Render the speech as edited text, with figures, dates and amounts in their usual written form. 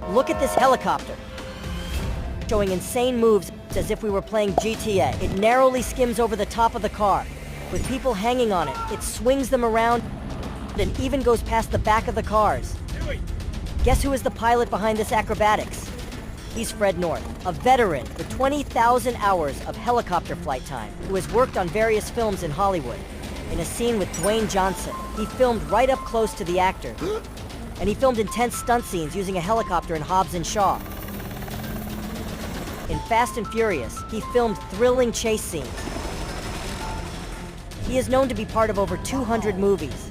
Look at this helicopter. Showing insane moves as if we were playing GTA. It narrowly skims over the top of the car. With people hanging on it, it swings them around and even goes past the back of the cars. Guess who is the pilot behind this acrobatics? He's Fred North, a veteran with 20,000 hours of helicopter flight time, who has worked on various films in Hollywood. In a scene with Dwayne Johnson, he filmed right up close to the actor. And he filmed intense stunt scenes using a helicopter in Hobbs and Shaw. In Fast and Furious, he filmed thrilling chase scenes. He is known to be part of over 200 movies.